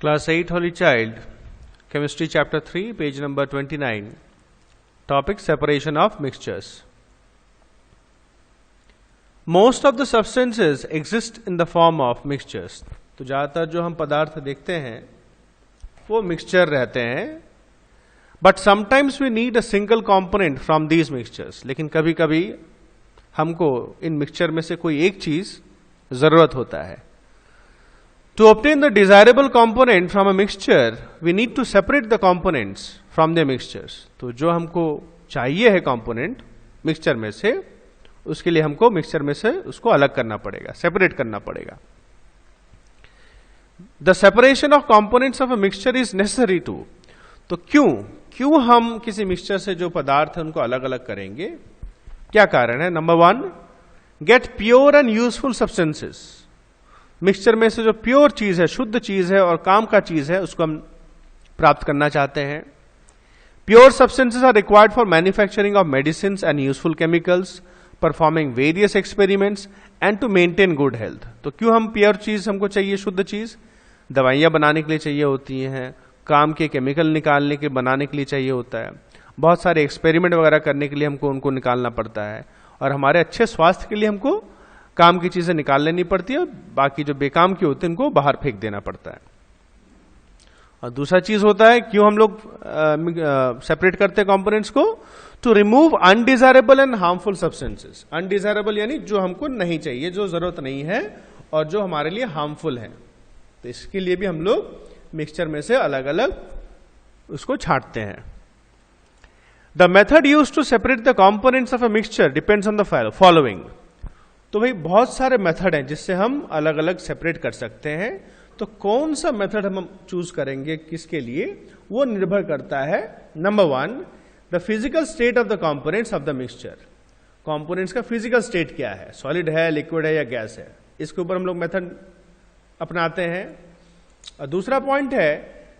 Class 8 Holy Child, Chemistry Chapter 3, page number 29. Topic Separation of Mixtures. Most of the substances exist in the form of mixtures. तो ज़्यादातर जो हम पदार्थ देखते हैं वो मिक्सचर रहते हैं. But sometimes we need a single component from these mixtures. लेकिन कभी कभी हमको इन मिक्सचर में से कोई एक चीज जरूरत होता है. To obtain the desirable component from a mixture, we need to separate the components from the mixtures. तो जो हमको चाहिए है component मिक्सचर में से, उसके लिए हमको मिक्सचर में से उसको अलग करना पड़ेगा, सेपरेट करना पड़ेगा. The separation of components of a mixture is necessary to. तो क्यों हम किसी मिक्सचर से जो पदार्थ है उनको अलग अलग करेंगे, क्या कारण है? Number 1, get pure and useful substances. Mixture में से जो प्योर चीज है, शुद्ध चीज है और काम का चीज है, उसको हम प्राप्त करना चाहते हैं. Pure substances are required for manufacturing of medicine and useful chemicals, performing various experiments and to maintain good health. तो क्यों हम प्योर चीज हमको चाहिए, शुद्ध चीज? दवाइयां बनाने के लिए चाहिए होती हैं, काम के केमिकल निकालने के बनाने के लिए चाहिए होता है, बहुत सारे एक्सपेरिमेंट वगैरह करने के लिए हमको उनको निकालना पड़ता है, और हमारे अच्छे स्वास्थ्य के लिए हमको काम की चीजें निकाल लेनी पड़ती है, बाकी जो बेकाम की होती है उनको बाहर फेंक देना पड़ता है. और दूसरा चीज होता है क्यों हम लोग सेपरेट करते हैं कंपोनेंट्स को? To remove undesirable and harmful substances. Undesirable यानी जो हमको नहीं चाहिए, जो जरूरत नहीं है और जो हमारे लिए हार्मफुल है. तो इसके लिए भी हम लोग मिक्सचर में से अलग अलग उसको छांटते हैं. The method use to separate the components of a mixture depends on the following. तो भाई बहुत सारे मेथड हैं जिससे हम अलग अलग सेपरेट कर सकते हैं. तो कौन सा मेथड हम चूज करेंगे किसके लिए, वो निर्भर करता है. Number 1, the physical state of the components of the mixture. Components का फिजिकल स्टेट क्या है, सॉलिड है, लिक्विड है या गैस है, इसके ऊपर हम लोग मेथड अपनाते हैं. और दूसरा पॉइंट है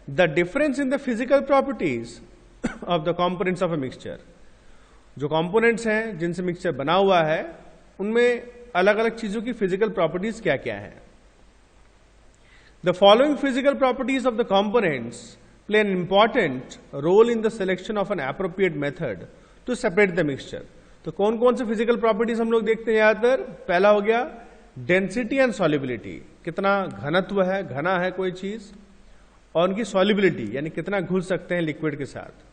the difference in the physical properties of the components of a mixture. जो कंपोनेंट्स हैं जिनसे मिक्सचर बना हुआ है उनमें अलग अलग चीजों की फिजिकल प्रॉपर्टीज क्या क्या है. The following physical properties of the components play an important role in the selection of an appropriate method to separate the mixture. तो कौन कौन से फिजिकल प्रॉपर्टीज हम लोग देखते हैं ज्यादातर? पहला हो गया डेंसिटी एंड सॉल्युबिलिटी, कितना घनत्व है, घना है कोई चीज, और उनकी सॉल्युबिलिटी यानी कितना घुल सकते हैं लिक्विड के साथ.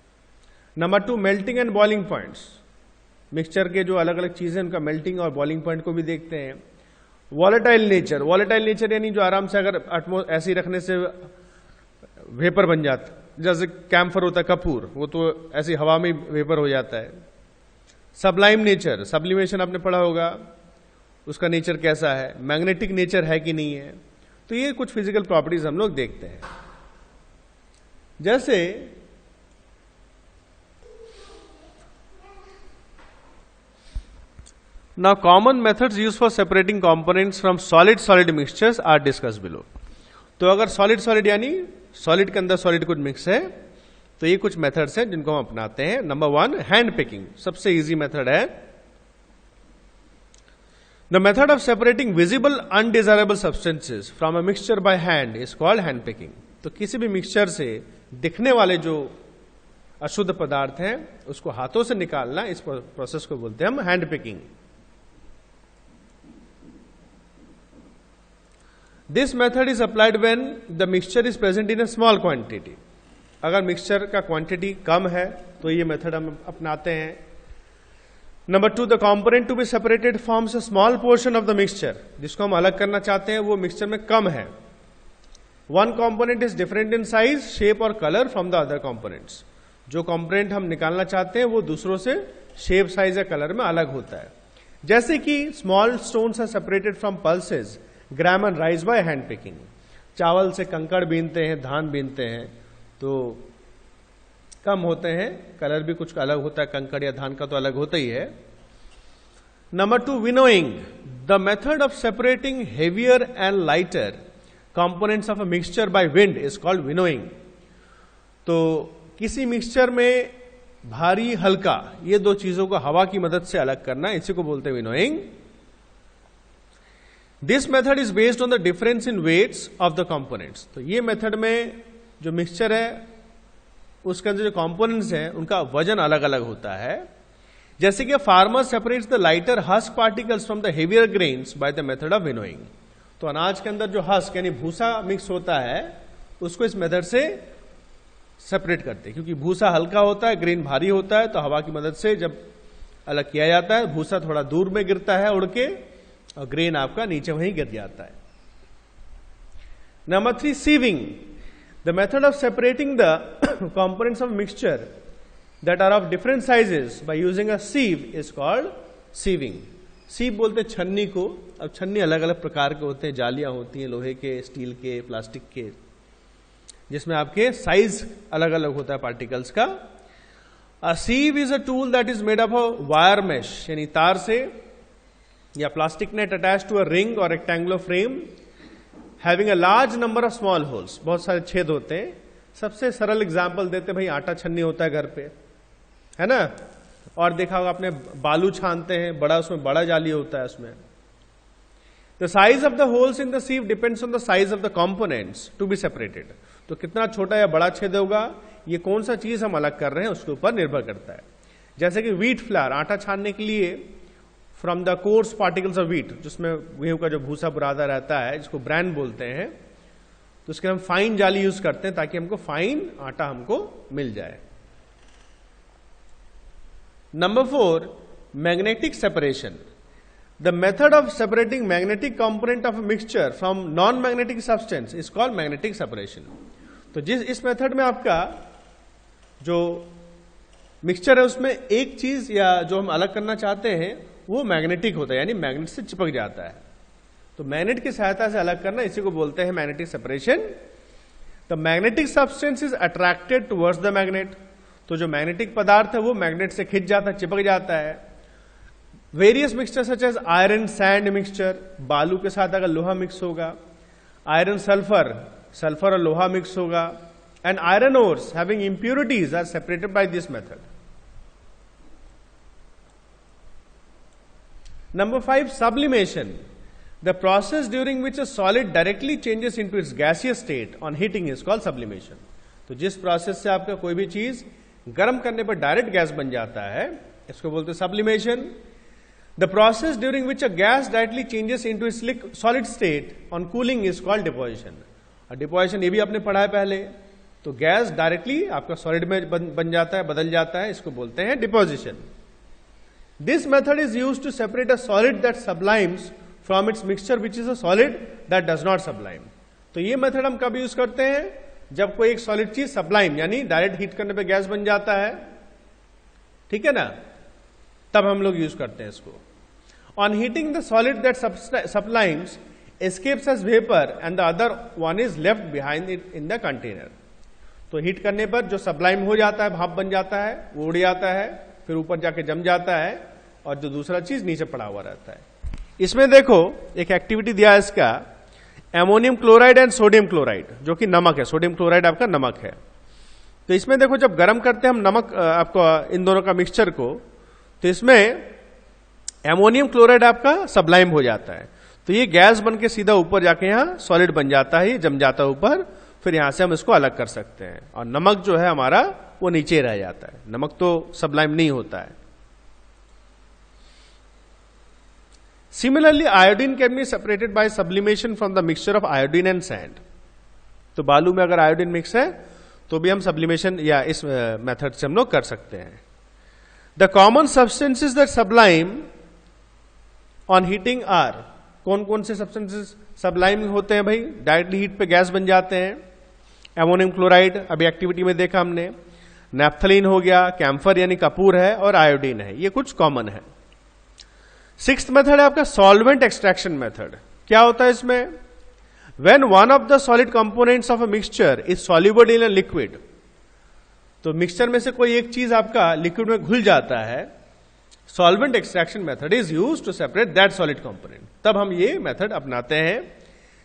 Number 2, melting and boiling points. Mixture के जो अलग अलग चीजें उनका मेल्टिंग और बॉइलिंग पॉइंट को भी देखते हैं. वॉलेटाइल नेचर यानी जो आराम से अगर ऐसे ही रखने से वेपर बन जाता, जैसे कैम्फर होता है कपूर, वो तो ऐसी हवा में वेपर हो जाता है. सबलाइम नेचर, सब्लिमेशन आपने पढ़ा होगा, उसका नेचर कैसा है, मैग्नेटिक नेचर है कि नहीं है. तो ये कुछ फिजिकल प्रॉपर्टीज हम लोग देखते हैं. जैसे Now common methods used for separating components from solid mixtures are discussed below. तो अगर solid यानी solid के अंदर solid कुछ मिक्स है, तो ये कुछ मेथड्स हैं जिनको हम अपनाते हैं. Number 1, hand picking. सबसे इजी मेथड है. The method of separating visible undesirable substances from a mixture by hand is called hand picking. तो किसी भी मिक्सचर से दिखने वाले जो अशुद्ध पदार्थ हैं उसको हाथों से निकालना, इस प्रोसेस को बोलते हैं हम hand picking. This method is applied when the mixture is present in a small quantity. अगर मिक्सचर का क्वांटिटी कम है तो ये मेथड हम अपनाते हैं. Number 2, the component to be separated forms a small portion of the mixture. जिसको हम अलग करना चाहते हैं वो मिक्सचर में कम है. One component is different in size, shape और colour from the other components. जो कंपोनेंट हम निकालना चाहते हैं वो दूसरों से शेप, साइज या कलर में अलग होता है. जैसे कि small stones are separated from pulses, gram and rice by hand picking. चावल से कंकड़ बीनते हैं, धान बीनते हैं, तो कम होते हैं, कलर भी कुछ अलग होता है, कंकड़ या धान का तो अलग होता ही है. Number 2, winnowing. The method of separating heavier and lighter components of a mixture by wind is called winnowing. तो किसी मिक्सचर में भारी, हल्का, ये दो चीजों को हवा की मदद से अलग करना, इसी को बोलते हैं winnowing. This method is based on the difference in weights of the components. तो ये मेथड में जो मिक्सचर है उसके अंदर जो कंपोनेंट्स हैं उनका वजन अलग अलग होता है। जैसे कि farmer separates the lighter husk particles from the heavier grains by the method of winnowing. तो अनाज के अंदर जो हस्क यानी भूसा मिक्स होता है उसको इस मेथड से सेपरेट करते हैं, क्योंकि भूसा हल्का होता है, ग्रेन भारी होता है, तो हवा की मदद से जब अलग किया जाता है भूसा थोड़ा दूर में गिरता है उड़ के, और ग्रेन आपका नीचे वहीं गिर जाता है। Number 3, sieving. The method of separating the components of mixture that are of different sizes by using a sieve is called sieving। सीव बोलते हैं छन्नी को। अब छन्नी अलग अलग प्रकार के होते हैं, जालियां होती हैं लोहे के, स्टील के, प्लास्टिक के, जिसमें आपके साइज अलग अलग होता है पार्टिकल्स का। A sieve is a tool that is made up of wire mesh, यानी तार से या plastic net attach to a ring और rectangular frame having a large number of small holes. बहुत सारे छेद होते हैं। सबसे सरल एग्जाम्पल देते भाई, आटा छन्नी होता है घर पे, है ना, और देखा होगा आपने बालू छानते हैं, बड़ा उसमें बड़ा जाली होता है उसमें। The size of the holes in the sieve depends on the size of the components to be separated. तो कितना छोटा या बड़ा छेद होगा, ये कौन सा चीज हम अलग कर रहे हैं उसके ऊपर निर्भर करता है। जैसे कि व्हीट फ्लावर, आटा छानने के लिए from the course particles of wheat, जिसमें गेहूं का जो भूसा बुरादा रहता है जिसको ब्रैन बोलते हैं, तो उसके हम फाइन जाली यूज करते हैं ताकि हमको फाइन आटा हमको मिल जाए। Number 4, magnetic separation। The method of separating magnetic component of a mixture from non-magnetic substance is called magnetic separation। तो इस मेथड में आपका जो मिक्सचर है उसमें एक चीज या जो हम अलग करना चाहते हैं वो मैग्नेटिक होता है, यानी मैग्नेट से चिपक जाता है। तो मैग्नेट की सहायता से अलग करना, इसी को बोलते हैं magnetic separation. The magnetic substance is attracted towards the magnet. तो जो मैग्नेटिक पदार्थ है वो मैग्नेट से खिंच जाता है, चिपक जाता है। Various mixture such as iron sand mixture, बालू के साथ अगर लोहा मिक्स होगा, आयरन सल्फर, सल्फर और लोहा मिक्स होगा, and iron ores having impurities are separated by this method. Number 5, sublimation। The process during which a solid directly changes into its gaseous state on heating is called sublimation। तो जिस process से आपका कोई भी चीज गर्म करने पर डायरेक्ट गैस बन जाता है इसको बोलते हैं sublimation. The process during which a gas directly changes into its solid state on cooling is called deposition. और डिपोजिशन ये भी आपने पढ़ा है पहले। तो गैस डायरेक्टली आपका सॉलिड में बन जाता है, बदल जाता है, इसको बोलते हैं deposition. This method is used to separate a solid that sublimes from its mixture which is a solid that does not sublime. तो ये मेथड हम कब यूज करते हैं, जब कोई एक सॉलिड चीज सब्लाइम यानी डायरेक्ट हीट करने पे गैस बन जाता है, ठीक है ना, तब हम लोग यूज करते हैं इसको। On heating the solid that sublimes escapes as vapour and the other one is left behind it in the container. तो हीट करने पर जो सब्लाइम हो जाता है, भाप बन जाता है, वो उड़ जाता है, फिर ऊपर जाके जम जाता है, और जो दूसरा चीज नीचे पड़ा हुआ रहता है। इसमें देखो एक एक्टिविटी दिया है इसका, ammonium chloride and sodium chloride, जो कि नमक है। सोडियम क्लोराइड आपका नमक है। तो इसमें देखो जब गर्म करते हैं हम नमक आपको इन दोनों का मिक्सचर को, तो इसमें एमोनियम क्लोराइड आपका सब्लाइम हो जाता है। तो ये गैस बन के सीधा ऊपर जाके यहां सॉलिड बन जाता है, ये जम जाता है ऊपर, फिर यहां से हम इसको अलग कर सकते हैं। और नमक जो है हमारा वो नीचे रह जाता है, नमक तो सब्लाइम नहीं होता है। Similarly, iodine can be separated by sublimation from the mixture of iodine and sand। तो बालू में अगर आयोडीन मिक्स है तो भी हम सब्लिमेशन या इस मेथड से हम लोग कर सकते हैं। The common substances that sublime on heating are, कौन कौन से सब्सटेंसेस सब्लाइम होते हैं भाई, डायरेक्टली हीट पे गैस बन जाते हैं। एमोनियम क्लोराइड अभी एक्टिविटी में देखा हमने, नैप्थलीन हो गया, कैम्फर यानी कपूर है, और आयोडीन है। ये कुछ कॉमन है। सिक्स्थ मेथड है आपका सॉल्वेंट एक्सट्रैक्शन मेथड। क्या होता है इसमें, when one of the solid components of a mixture is soluble in a liquid. तो मिक्सचर में से कोई एक चीज आपका लिक्विड में घुल जाता है, solvent extraction method is used to separate that solid component. तब हम ये मेथड अपनाते हैं।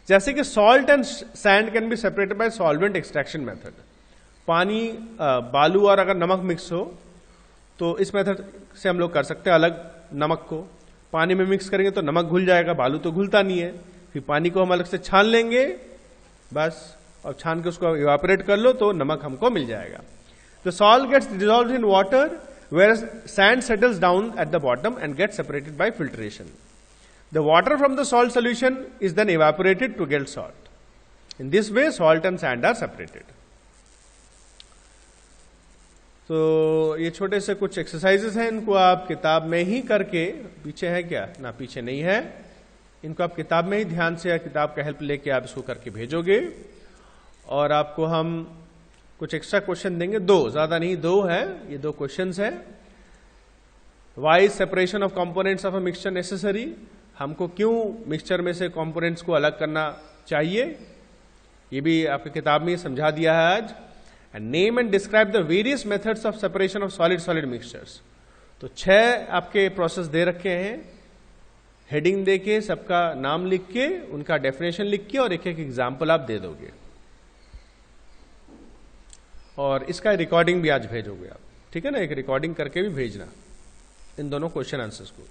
जैसे कि salt and sand can be separated by solvent extraction method. पानी, बालू और अगर नमक मिक्स हो तो इस मेथड से हम लोग कर सकते हैं अलग। नमक को पानी में मिक्स करेंगे तो नमक घुल जाएगा, बालू तो घुलता नहीं है। फिर पानी को हम अलग से छान लेंगे बस, और छान के उसको इवापोरेट कर लो तो नमक हमको मिल जाएगा। The salt gets dissolved in water whereas sand settles down at the bottom and gets separated by filtration. The water from the salt solution is then evaporated to get salt. In this way, salt and sand are separated. तो ये छोटे से कुछ exercises हैं, इनको आप किताब में ही करके, पीछे है क्या ना, पीछे नहीं है, इनको आप किताब में ही ध्यान से या किताब का हेल्प लेके आप इसको करके भेजोगे। और आपको हम कुछ एक्स्ट्रा क्वेश्चन देंगे, दो, ज्यादा नहीं, दो है, ये दो क्वेश्चंस है। Why separation of components of a mixture necessary, हमको क्यों मिक्सचर में से कंपोनेंट्स को अलग करना चाहिए, ये भी आपकी किताब में समझा दिया है आज। And name and describe the various methods of separation of solid solid mixtures. तो 6 आपके प्रोसेस दे रखे हैं, हेडिंग देके सबका नाम लिख के, उनका डेफिनेशन लिख के, और एक एक एग्जाम्पल आप दे दोगे, और इसका रिकॉर्डिंग भी आज भेजोगे आप, ठीक है ना, एक रिकॉर्डिंग करके भी भेजना इन दोनों क्वेश्चन आंसर्स को।